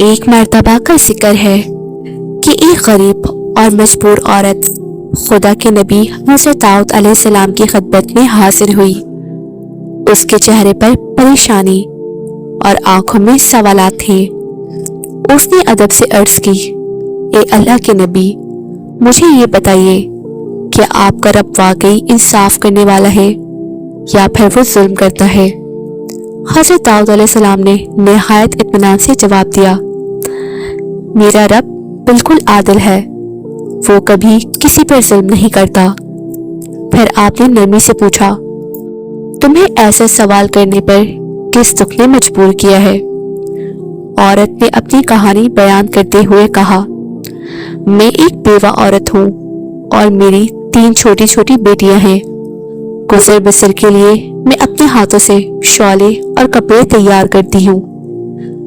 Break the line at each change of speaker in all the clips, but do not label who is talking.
ایک مرتبہ کا ذکر ہے کہ ایک غریب اور مجبور عورت خدا کے نبی حضرت داؤد علیہ السلام کی خدمت میں حاضر ہوئی۔ اس کے چہرے پر پریشانی اور آنکھوں میں سوالات تھے۔ اس نے ادب سے عرض کی، اے اللہ کے نبی، مجھے یہ بتائیے کہ آپ کا رب واقعی انصاف کرنے والا ہے یا پھر وہ ظلم کرتا ہے؟ حضرت داؤد علیہ السلام نے نہایت اطمینان سے جواب دیا، میرا رب بالکل عادل ہے، وہ کبھی کسی پر ظلم نہیں کرتا۔ پھر آپ نے نرمی سے پوچھا، تمہیں ایسا سوال کرنے پر کس دکھ نے مجبور کیا ہے؟ عورت نے اپنی کہانی بیان کرتے ہوئے کہا، میں ایک بیوہ عورت ہوں اور میری 3 چھوٹی چھوٹی بیٹیاں ہیں۔ گزر بسر کے لیے میں اپنے ہاتھوں سے شالیں اور کپڑے تیار کرتی ہوں۔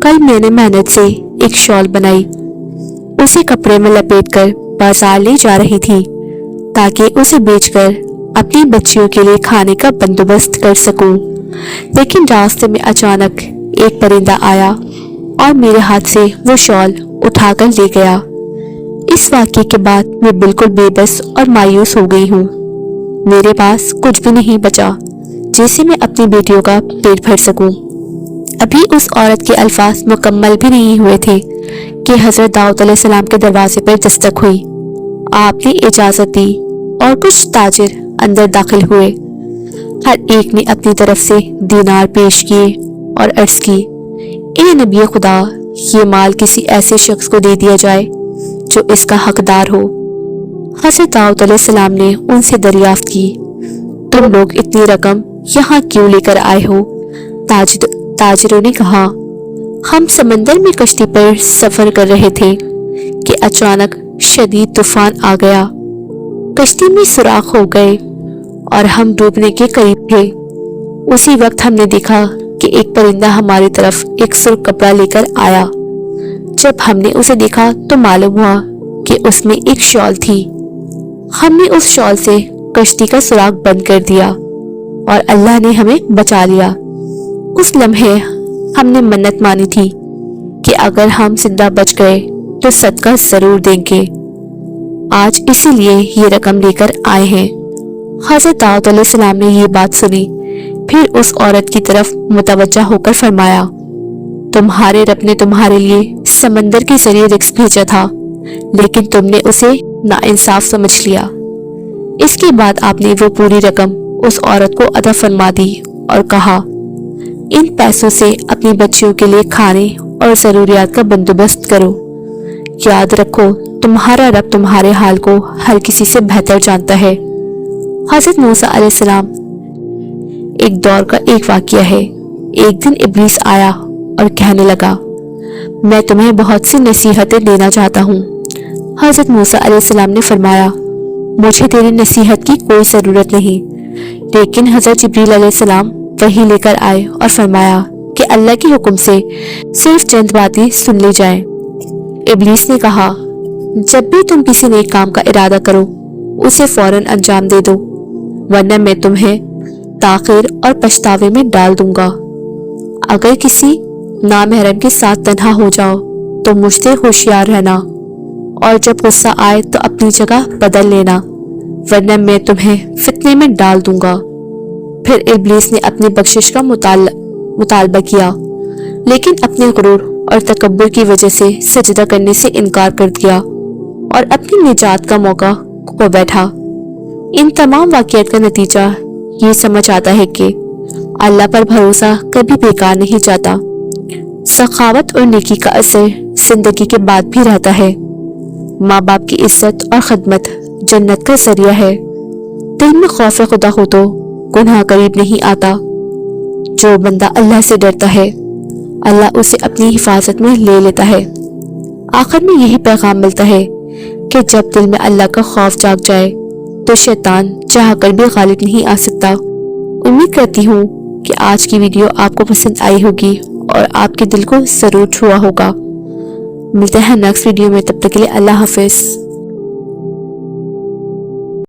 کل میں نے محنت سے ایک شال بنائی، اسے کپڑے میں لپیٹ کر بازار لے جا رہی تھی تاکہ اسے بیچ کر اپنی بچیوں کے لیے کھانے کا بندوبست کر سکوں، لیکن راستے میں اچانک ایک پرندہ آیا اور میرے ہاتھ سے وہ شال اٹھا کر لے گیا۔ اس واقعے کے بعد میں بالکل بے بس اور مایوس ہو گئی ہوں۔ میرے پاس کچھ بھی نہیں بچا جس سے میں اپنی بیٹیوں کا پیٹ بھر سکوں۔ ابھی اس عورت کے الفاظ مکمل بھی نہیں ہوئے تھے کہ حضرت داؤد علیہ السلام کے دروازے پر دستک ہوئی۔ آپ نے اجازت دی اور کچھ تاجر اندر داخل ہوئے۔ ہر ایک نے اپنی طرف سے دینار پیش کیے اور عرض کی، اے نبی خدا، یہ مال کسی ایسے شخص کو دے دیا جائے جو اس کا حقدار ہو۔ حضرت داؤد علیہ السلام نے ان سے دریافت کی، تم لوگ اتنی رقم یہاں کیوں لے کر آئے ہو؟ تاجروں نے کہا، ہم سمندر میں کشتی پر سفر کر رہے تھے کہ اچانک شدید طوفان آ گیا، کشتی میں سوراخ ہو گئے اور ہم ڈوبنے کے قریب تھے۔ اسی وقت ہم نے دیکھا کہ ایک پرندہ ہماری طرف ایک سرخ کپڑا لے کر آیا۔ جب ہم نے اسے دیکھا تو معلوم ہوا کہ اس میں ایک شال تھی۔ ہم نے اس شال سے کشتی کا سوراخ بند کر دیا اور اللہ نے ہمیں بچا لیا۔ اس لمحے ہم نے منت مانی تھی کہ اگر ہم زندہ بچ گئے تو صدقہ ضرور دیں گے، آج اسی لیے یہ رقم لے کر آئے ہیں۔ حضرت داؤد علیہ السلام نے یہ بات سنی، پھر اس عورت کی طرف متوجہ ہو کر فرمایا، تمہارے رب نے تمہارے لیے سمندر کے ذریعے رزق بھیجا تھا، لیکن تم نے اسے ناانصاف سمجھ لیا۔ اس کے بعد آپ نے وہ پوری رقم اس عورت کو ادا فرما دی اور کہا، ان پیسوں سے اپنی بچیوں کے لیے کھانے اور ضروریات کا بندوبست کرو۔ یاد رکھو، تمہارا رب تمہارے حال کو ہر کسی سے بہتر جانتا ہے۔ حضرت موسیٰ علیہ السلام ایک دور کا ایک واقعہ ہے۔ ایک دن ابلیس آیا اور کہنے لگا، میں تمہیں بہت سی نصیحتیں دینا چاہتا ہوں۔ حضرت موسیٰ علیہ السلام نے فرمایا، مجھے تیری نصیحت کی کوئی ضرورت نہیں، لیکن حضرت جبریل علیہ السلام وحی لے کر آئے اور فرمایا کہ اللہ کے حکم سے صرف چند باتیں سن لی جائیں۔ ابلیس نے کہا، جب بھی تم کسی نیک کام کا ارادہ کرو اسے فوراً انجام دے دو، ورنہ میں تمہیں تاخیر اور پچھتاوے میں ڈال دوں گا۔ اگر کسی نامحرم کے ساتھ تنہا ہو جاؤ تو مجھ سے ہوشیار رہنا، اور جب غصہ آئے تو اپنی جگہ بدل لینا، ورنہ میں تمہیں فتنے میں ڈال دوں گا۔ پھر ابلیس نے اپنی بخشش کا مطالبہ کیا، لیکن اپنے غرور اور تکبر کی وجہ سے سجدہ کرنے سے انکار کر دیا اور اپنی نجات کا موقع کھو بیٹھا۔ ان تمام واقعات کا نتیجہ یہ سمجھ آتا ہے کہ اللہ پر بھروسہ کبھی بیکار نہیں جاتا۔ سخاوت اور نیکی کا اثر زندگی کے بعد بھی رہتا ہے۔ ماں باپ کی عزت اور خدمت جنت کا ذریعہ ہے۔ دل میں خوف خدا ہو تو گناہ قریب نہیں آتا۔ جو بندہ اللہ سے ڈرتا ہے، اللہ اسے اپنی حفاظت میں لے لیتا ہے۔ آخر میں یہی پیغام ملتا ہے کہ جب دل میں اللہ کا خوف جاگ جائے تو شیطان چاہ کر بھی غالب نہیں آ سکتا۔ امید کرتی ہوں کہ آج کی ویڈیو آپ کو پسند آئی ہوگی اور آپ کے دل کو ضرور چھوا ہوگا۔ ملتے ہیں نیکسٹ ویڈیو میں، تب تک کے لیے اللہ حافظ۔